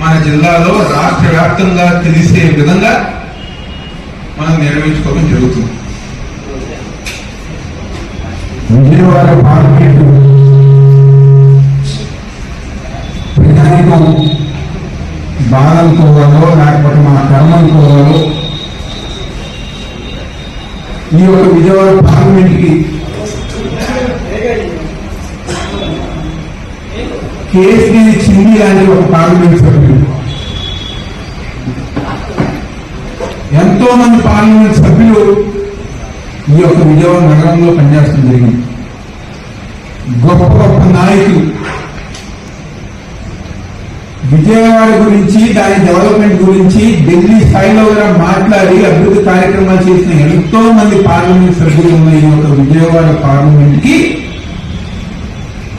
మన జిల్లాలో రాష్ట్ర వ్యాప్తంగా తెలిసే విధంగా మనం నిర్వహించుకోవడం జరుగుతుంది. విజయవాడ పార్లమెంటు ప్రజానికం బాధలకోవాలో లేకపోతే మన కర్మలకోవాలో ఈ యొక్క విజయవాడ పార్లమెంట్కి కేసీఆర్ చింది లాంటి ఒక పార్లమెంట్ సభ్యులు, ఎంతో మంది పార్లమెంట్ సభ్యులు ఈ యొక్క విజయవాడ నగరంలో పనిచేస్తడం జరిగింది. గొప్ప గొప్ప నాయకులు విజయవాడ గురించి, దాని డెవలప్మెంట్ గురించి ఢిల్లీ స్థాయిలో కూడా మాట్లాడి అభివృద్ధి కార్యక్రమాలు చేసిన ఎంతో మంది పార్లమెంట్ సభ్యులు ఉన్న ఈ యొక్క విజయవాడ పార్లమెంట్ కి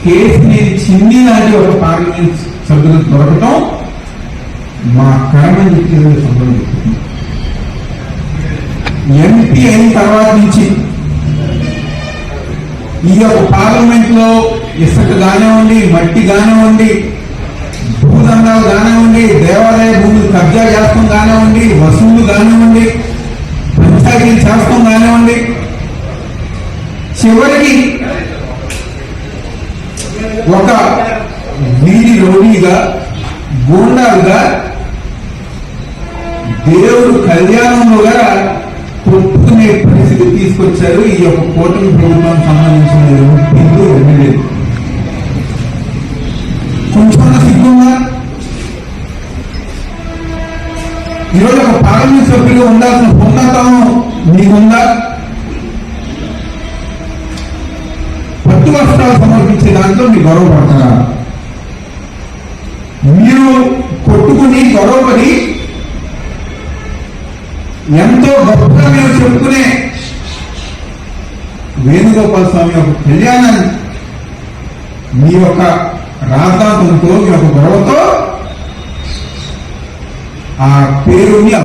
కేసీఆర్ చింది లాంటి ఒక పార్లమెంట్ సభ్యులు దొరకటం మా కర్మని చెప్పేది సంబంధించింది. ఎంపీ అయిన తర్వాత నుంచి ఈ యొక్క పార్లమెంట్ లో ఇసుక కానివ్వండి, మట్టి కానివ్వండి, భూదండాలు కానివ్వండి, దేవాలయ భూములు కబ్జా చేస్తాం కానివ్వండి, వసూళ్లు కానివ్వండి, పంచాయతీలు చేస్తాం కానివ్వండి, చివరికి ఒక వీధి రౌడీగా, గూండాలుగా దేవుడు కళ్యాణంలో కూడా కొట్టుకునే పరిస్థితి తీసుకొచ్చారు ఈ యొక్క కూటమి ప్రభుత్వం సంబంధించిన ఎంపీలు, ఎమ్మెల్యేలు. కొంచెం సిగ్గుందా? ఈరోజు ఒక పార్లమెంట్ సభ్యులు ఉండాల్సిన ఉన్నతం మీకుందా? పట్టు వస్త్రాలు సమర్పించే దాంట్లో మీరు గొడవపడతారా? మీరు కొట్టుకుని గొడవపడి ఎంతో గొప్పగా మేము చెప్పుకునే వేణుగోపాల స్వామి యొక్క కళ్యాణాన్ని మీ యొక్క రాద్ధాంతంతో, మీ యొక్క గొడవతో ఆ పేరుని, ఆ